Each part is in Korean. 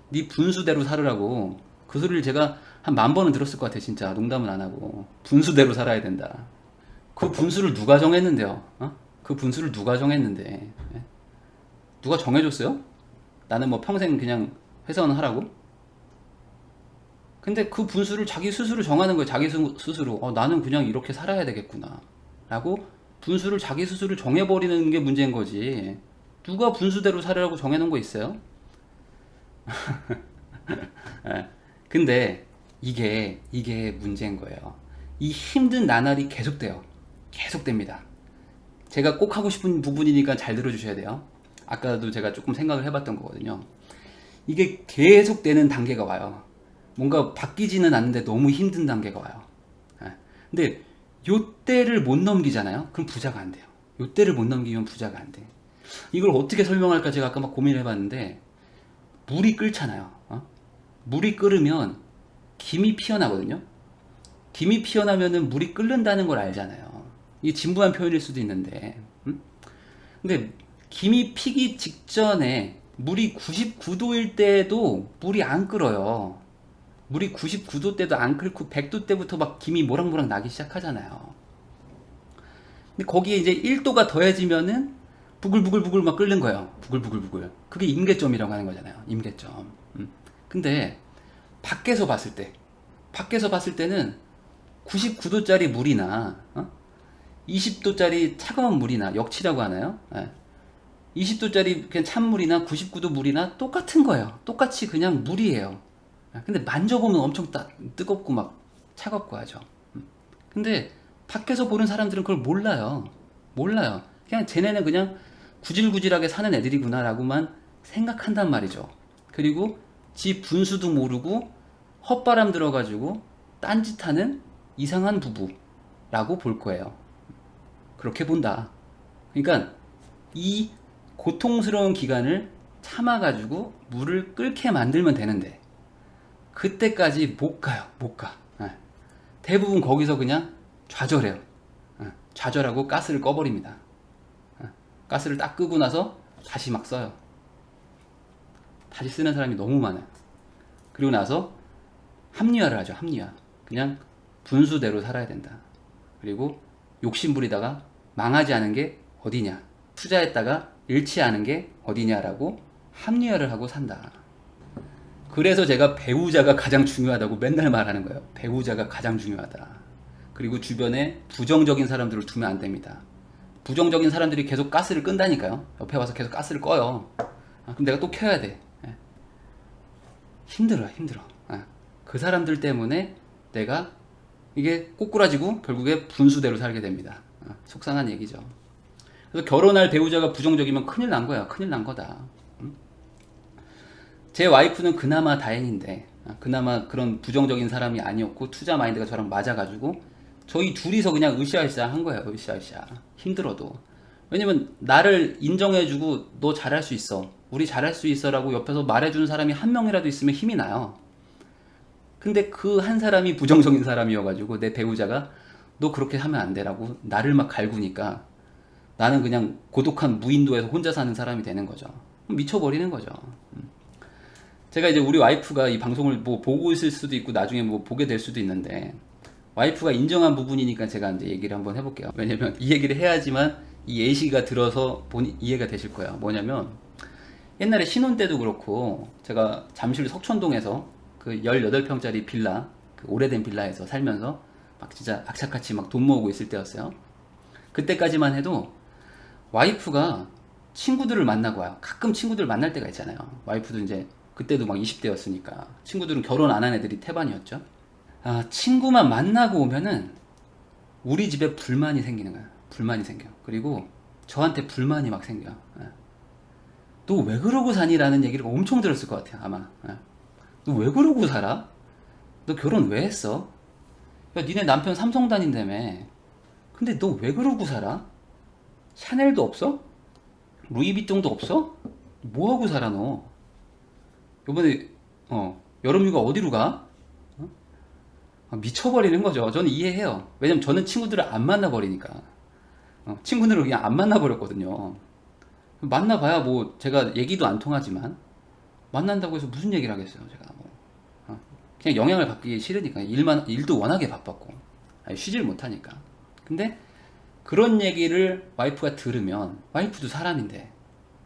네 분수대로 살으라고. 그 소리를 제가 한 10,000번은 들었을 것 같아. 진짜 농담은 안 하고. 분수대로 살아야 된다. 그 분수를 누가 정했는데요? 어? 그 분수를 누가 정했는데? 예? 누가 정해줬어요? 나는 뭐 평생 그냥 회사원 하라고? 근데 그 분수를 자기 스스로 정하는 거예요. 자기 스스로. 나는 그냥 이렇게 살아야 되겠구나. 라고 분수를 자기 스스로 정해버리는 게 문제인 거지. 누가 분수대로 살으라고 정해놓은 거 있어요? 예. 근데 이게 문제인 거예요. 이 힘든 나날이 계속돼요. 계속됩니다. 제가 꼭 하고 싶은 부분이니까 잘 들어주셔야 돼요. 아까도 제가 조금 생각을 해봤던 거거든요. 이게 계속되는 단계가 와요. 뭔가 바뀌지는 않는데 너무 힘든 단계가 와요. 예. 근데 요때를 못 넘기잖아요. 그럼 부자가 안 돼요. 요때를 못 넘기면 부자가 안 돼. 이걸 어떻게 설명할까 제가 아까 막 고민을 해봤는데, 물이 끓잖아요. 물이 끓으면 김이 피어나거든요. 김이 피어나면은 물이 끓는다는 걸 알잖아요. 이게 진부한 표현일 수도 있는데, 근데 김이 피기 직전에 물이 99도일 때도 물이 안 끓어요. 물이 99도 때도 안 끓고 100도 때부터 막 김이 모락모락 나기 시작하잖아요. 근데 거기에 이제 1도가 더해지면은 부글부글부글 막 끓는 거예요. 부글부글부글. 그게 임계점이라고 하는 거잖아요. 임계점. 근데 밖에서 봤을 때는 99도짜리 물이나 20도짜리 차가운 물이나 역치라고 하나요? 20도짜리 그냥 찬물이나 99도 물이나 똑같은 거예요. 똑같이 그냥 물이에요. 근데 만져보면 엄청 뜨겁고 막 차갑고 하죠. 근데 밖에서 보는 사람들은 그걸 몰라요. 몰라요. 그냥 쟤네는 그냥 구질구질하게 사는 애들이구나라고만 생각한단 말이죠. 그리고 지 분수도 모르고 헛바람 들어가지고 딴짓하는 이상한 부부라고 볼 거예요. 그렇게 본다. 그러니까 이 고통스러운 기간을 참아가지고 물을 끓게 만들면 되는데 그때까지 못 가요. 못 가. 대부분 거기서 그냥 좌절해요. 좌절하고 가스를 꺼버립니다. 가스를 딱 끄고 나서 다시 막 써요. 다시 쓰는 사람이 너무 많아요. 그리고 나서 합리화를 하죠. 합리화. 그냥 분수대로 살아야 된다. 그리고 욕심부리다가 망하지 않은 게 어디냐. 투자했다가 잃지 않은 게 어디냐라고 합리화를 하고 산다. 그래서 제가 배우자가 가장 중요하다고 맨날 말하는 거예요. 배우자가 가장 중요하다. 그리고 주변에 부정적인 사람들을 두면 안 됩니다. 부정적인 사람들이 계속 가스를 끈다니까요. 옆에 와서 계속 가스를 꺼요. 그럼 내가 또 켜야 돼. 힘들어. 그 사람들 때문에 내가 이게 꼬꾸라지고 결국에 분수대로 살게 됩니다. 속상한 얘기죠. 그래서 결혼할 배우자가 부정적이면 큰일 난 거야. 큰일 난 거다. 제 와이프는 그나마 다행인데, 그나마 그런 부정적인 사람이 아니었고 투자 마인드가 저랑 맞아가지고 저희 둘이서 그냥 으쌰으쌰 한 거예요. 으쌰으쌰. 힘들어도. 왜냐면 나를 인정해주고 너 잘할 수 있어. 우리 잘할 수 있어라고 옆에서 말해주는 사람이 한 명이라도 있으면 힘이 나요. 근데 그 한 사람이 부정적인 사람이어가지고 내 배우자가 너 그렇게 하면 안 돼라고 나를 막 갈구니까 나는 그냥 고독한 무인도에서 혼자 사는 사람이 되는 거죠. 미쳐버리는 거죠. 제가 이제 우리 와이프가 이 방송을 뭐 보고 있을 수도 있고 나중에 뭐 보게 될 수도 있는데 와이프가 인정한 부분이니까 제가 이제 얘기를 한번 해볼게요. 왜냐면 이 얘기를 해야지만 이 예시가 들어서 이해가 되실 거예요. 뭐냐면 옛날에 신혼 때도 그렇고 제가 잠실 석촌동에서 그 18평짜리 빌라, 그 오래된 빌라에서 살면서 막 진짜 악착같이 막 돈 모으고 있을 때였어요. 그때까지만 해도 와이프가 친구들을 만나고 와요. 가끔 친구들 만날 때가 있잖아요. 와이프도 이제 그때도 막 20대였으니까 친구들은 결혼 안 한 애들이 태반이었죠. 친구만 만나고 오면은 우리 집에 불만이 생기는 거야. 불만이 생겨. 그리고 저한테 불만이 막 생겨. 너 왜 그러고 사니라는 얘기를 엄청 들었을 것 같아요. 아마. 너 왜 그러고 살아? 너 결혼 왜 했어? 야, 니네 남편 삼성 다닌다며. 근데 너 왜 그러고 살아? 샤넬도 없어? 루이비통도 없어? 뭐 하고 살아 너? 요번에 여름휴가 어디로 가? 미쳐버리는 거죠. 저는 이해해요. 왜냐면 저는 친구들을 안 만나버리니까. 친구들을 그냥 안 만나버렸거든요. 만나봐야 뭐 제가 얘기도 안 통하지만 만난다고 해서 무슨 얘기를 하겠어요, 제가. 뭐. 그냥 영향을 받기 싫으니까. 일도 워낙에 바빴고. 쉬질 못하니까. 근데 그런 얘기를 와이프가 들으면, 와이프도 사람인데,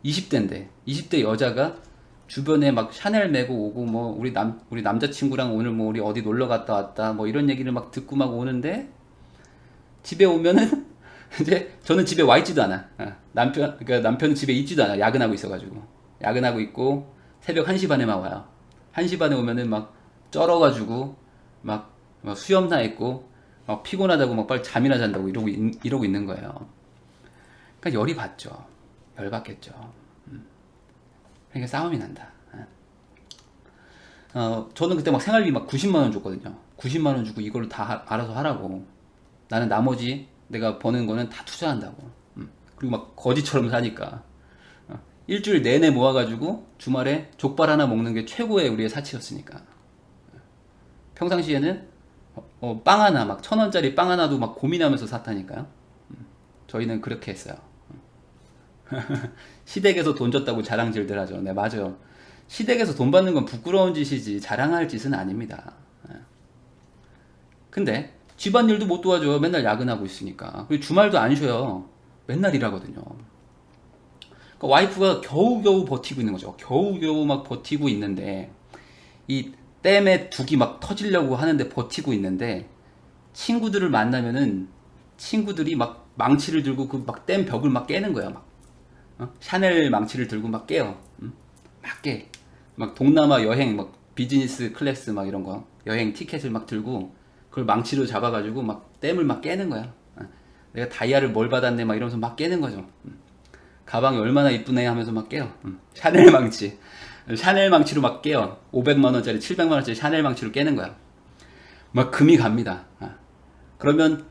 20대인데, 20대 여자가 주변에 막 샤넬 메고 오고, 뭐, 우리 남자친구랑 오늘 뭐, 우리 어디 놀러 갔다 왔다, 뭐, 이런 얘기를 막 듣고 막 오는데, 집에 오면은, 이제, 저는 집에 와 있지도 않아. 그러니까 남편은 집에 있지도 않아. 야근하고 있어가지고. 야근하고 있고, 새벽 1시 반에만 와요. 1시 반에 오면은 막, 쩔어가지고, 막 수염나 있고, 막 피곤하다고 막 빨리 잠이나 잔다고 이러고 있는 거예요. 그러니까 열이 받죠. 열 받겠죠. 그러니까 싸움이 난다. 저는 그때 막 생활비 막 90만 원 줬거든요. 90만 원 주고 이걸로 다 알아서 하라고. 나는 나머지 내가 버는 거는 다 투자한다고. 그리고 막 거지처럼 사니까. 일주일 내내 모아가지고 주말에 족발 하나 먹는 게 최고의 우리의 사치였으니까. 평상시에는 빵 하나 막 1,000원짜리 빵 하나도 막 고민하면서 샀다니까요. 저희는 그렇게 했어요. 시댁에서 돈 줬다고 자랑질들 하죠. 네, 맞아요. 시댁에서 돈 받는 건 부끄러운 짓이지 자랑할 짓은 아닙니다. 근데 집안일도 못 도와줘요. 맨날 야근하고 있으니까. 그리고 주말도 안 쉬어요. 맨날 일하거든요. 그러니까 와이프가 겨우겨우 버티고 있는 거죠. 겨우겨우 막 버티고 있는데 이 댐에 둑이 막 터지려고 하는데 버티고 있는데 친구들을 만나면은 친구들이 막 망치를 들고 그 막 댐 벽을 막 깨는 거야. 막 샤넬 망치를 들고 막 깨요. 막 깨. 막 동남아 여행 막 비즈니스 클래스 막 이런 거 여행 티켓을 막 들고 그걸 망치로 잡아가지고 막 댐을 막 깨는 거야. 내가 다이아를 뭘 받았네 막 이러면서 막 깨는 거죠. 가방이 얼마나 이쁘네 하면서 막 깨요. 샤넬 망치. 샤넬 망치로 막 깨요. 500만 원짜리, 700만 원짜리 샤넬 망치로 깨는 거야. 막 금이 갑니다. 그러면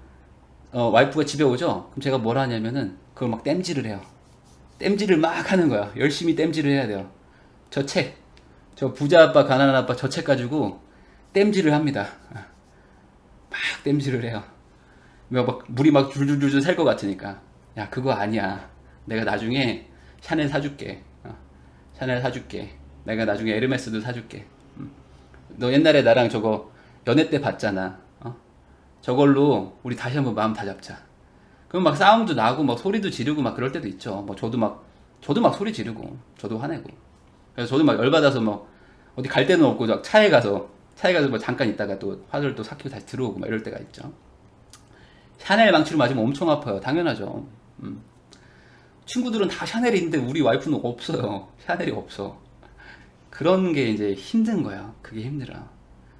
와이프가 집에 오죠. 그럼 제가 뭘 하냐면은 그걸 막 땜질을 해요. 땜질을 막 하는 거야. 열심히 땜질을 해야 돼요. 저 부자 아빠, 가난한 아빠 저 책 가지고 땜질을 합니다. 막 땜질을 해요. 막 물이 막 줄줄줄줄 셀 것 같으니까. 야, 그거 아니야. 내가 나중에 샤넬 사줄게. 샤넬 사줄게. 내가 나중에 에르메스도 사줄게. 너 옛날에 나랑 저거 연애 때 봤잖아. 저걸로 우리 다시 한번 마음 다잡자. 그럼 막 싸움도 나고 막 소리도 지르고 막 그럴 때도 있죠. 뭐 저도 막 소리 지르고 저도 화내고. 그래서 저도 막 열받아서 뭐 어디 갈 데는 없고 막 차에 가서 뭐 잠깐 있다가 또 화를 또 삭히고 다시 들어오고 막 이럴 때가 있죠. 샤넬 망치로 맞으면 엄청 아파요. 당연하죠. 친구들은 다 샤넬이 있는데 우리 와이프는 없어요. 샤넬이 없어. 그런 게 이제 힘든 거야. 그게 힘들어.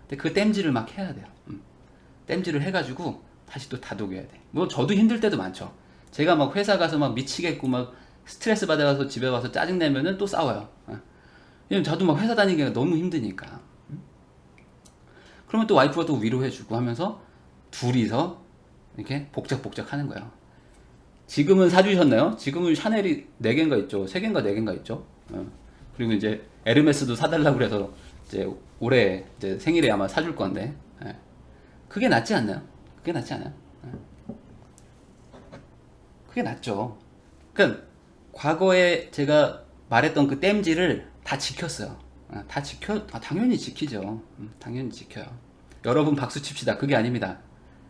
근데 그 땜질을 막 해야 돼요. 땜질을 해가지고 다시 또 다독여야 돼. 뭐 저도 힘들 때도 많죠. 제가 막 회사 가서 막 미치겠고 막 스트레스 받아서 집에 와서 짜증 내면은 또 싸워요. 왜냐면 저도 막 회사 다니기가 너무 힘드니까. 그러면 또 와이프가 또 위로해주고 하면서 둘이서 이렇게 복작복작 하는 거예요. 지금은 사주셨나요? 지금은 샤넬이 4개인가 있죠. 3개인가 4개인가 있죠. 그리고 이제 에르메스도 사달라고 그래서 이제 올해 이제 생일에 아마 사줄 건데. 그게 낫지 않나요? 그게 낫지 않아요? 그게 낫죠. 그러니까 과거에 제가 말했던 그 땜질을 다 지켰어요. 당연히 지키죠. 당연히 지켜요. 여러분 박수 칩시다. 그게 아닙니다.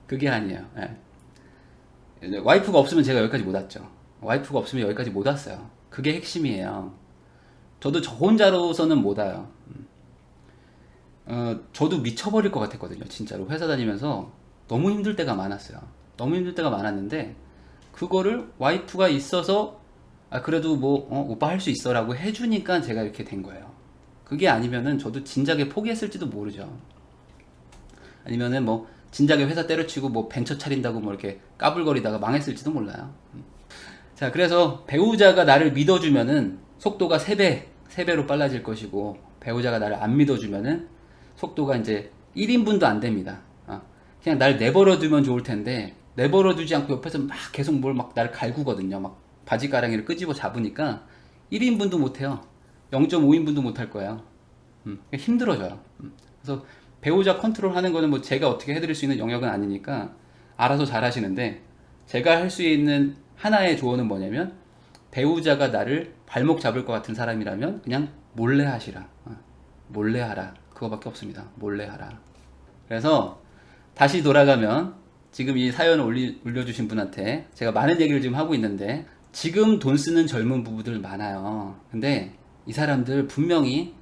그게 아니에요. 와이프가 없으면 제가 여기까지 못 왔죠. 와이프가 없으면 여기까지 못 왔어요. 그게 핵심이에요. 저도 저 혼자로서는 못 와요. 저도 미쳐버릴 것 같았거든요. 진짜로 회사 다니면서 너무 힘들 때가 많았어요. 너무 힘들 때가 많았는데 그거를 와이프가 있어서 그래도 뭐 오빠 할 수 있어 라고 해주니까 제가 이렇게 된 거예요. 그게 아니면은 저도 진작에 포기했을지도 모르죠. 아니면은 뭐 진작에 회사 때려치고 뭐 벤처 차린다고 뭐 이렇게 까불거리다가 망했을지도 몰라요. 자, 그래서 배우자가 나를 믿어주면은 속도가 3배로 빨라질 것이고, 배우자가 나를 안 믿어주면은 속도가 이제 1인분도 안 됩니다. 그냥 날 내버려 두면 좋을 텐데, 내버려 두지 않고 옆에서 막 계속 뭘 막 나를 갈구거든요. 막 바지가랑이를 끄집어 잡으니까 1인분도 못해요. 0.5인분도 못할 거예요. 힘들어져요. 그래서 배우자 컨트롤 하는 거는 뭐 제가 어떻게 해드릴 수 있는 영역은 아니니까 알아서 잘 하시는데, 제가 할 수 있는 하나의 조언은 뭐냐면, 배우자가 나를 발목 잡을 것 같은 사람이라면 그냥 몰래 하시라. 몰래 하라. 그거밖에 없습니다. 몰래 하라. 그래서 다시 돌아가면 지금 이 사연을 올려주신 분한테 제가 많은 얘기를 지금 하고 있는데, 지금 돈 쓰는 젊은 부부들 많아요. 근데 이 사람들 분명히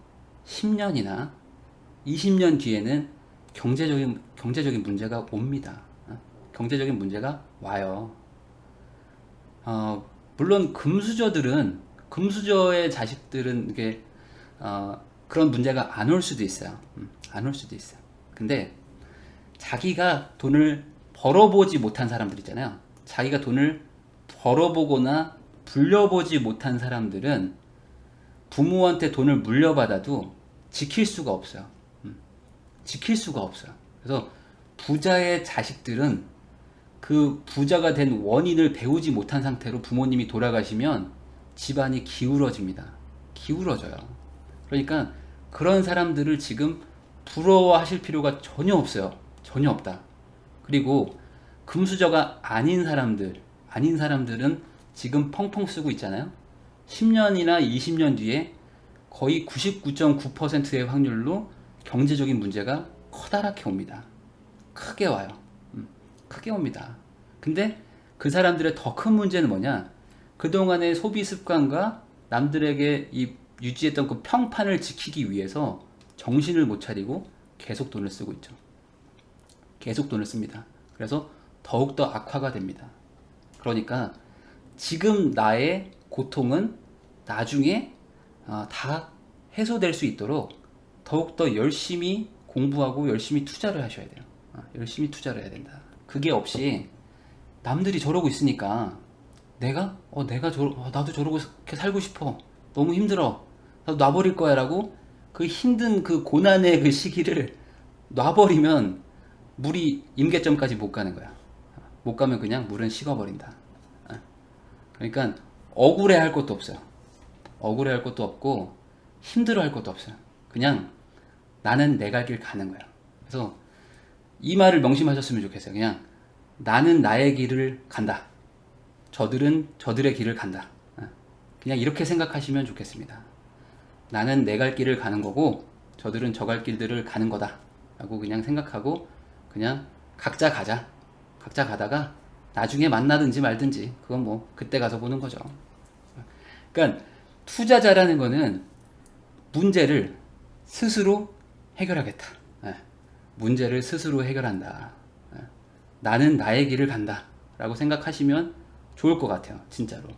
10년이나 20년 뒤에는 경제적인 문제가 옵니다. 경제적인 문제가 와요. 물론 금수저의 자식들은 이게 그런 문제가 안 올 수도 있어요. 안 올 수도 있어요. 근데 자기가 돈을 벌어보지 못한 사람들 있잖아요. 자기가 돈을 벌어보거나 불려보지 못한 사람들은 부모한테 돈을 물려받아도 지킬 수가 없어요. 지킬 수가 없어요. 그래서 부자의 자식들은 그 부자가 된 원인을 배우지 못한 상태로 부모님이 돌아가시면 집안이 기울어집니다. 기울어져요. 그러니까 그런 사람들을 지금 부러워하실 필요가 전혀 없어요. 전혀 없다. 그리고 금수저가 아닌 사람들은 지금 펑펑 쓰고 있잖아요. 10년이나 20년 뒤에 거의 99.9%의 확률로 경제적인 문제가 커다랗게 옵니다. 크게 와요. 크게 옵니다. 근데 그 사람들의 더 큰 문제는 뭐냐? 그동안의 소비 습관과 남들에게 유지했던 그 평판을 지키기 위해서 정신을 못 차리고 계속 돈을 쓰고 있죠. 계속 돈을 씁니다. 그래서 더욱더 악화가 됩니다. 그러니까 지금 나의 고통은 나중에 다 해소될 수 있도록 더욱더 열심히 공부하고 열심히 투자를 하셔야 돼요. 열심히 투자를 해야 된다. 그게 없이 남들이 저러고 있으니까 나도 저렇게 살고 싶어. 너무 힘들어. 나도 놔버릴 거야 라고 그 힘든 그 고난의 그 시기를 놔버리면 물이 임계점까지 못 가는 거야. 못 가면 그냥 물은 식어버린다. 그러니까 억울해 할 것도 없어요. 억울해 할 것도 없고 힘들어 할 것도 없어요. 그냥 나는 내 갈 길 가는 거야. 그래서 이 말을 명심하셨으면 좋겠어요. 그냥 나는 나의 길을 간다. 저들은 저들의 길을 간다. 그냥 이렇게 생각하시면 좋겠습니다. 나는 내 갈 길을 가는 거고 저들은 저 갈 길들을 가는 거다 라고 그냥 생각하고 그냥 각자 가자. 각자 가다가 나중에 만나든지 말든지 그건 뭐 그때 가서 보는 거죠. 그러니까 투자자라는 거는 문제를 스스로 해결하겠다. 문제를 스스로 해결한다. 나는 나의 길을 간다 라고 생각하시면 좋을 것 같아요. 진짜로.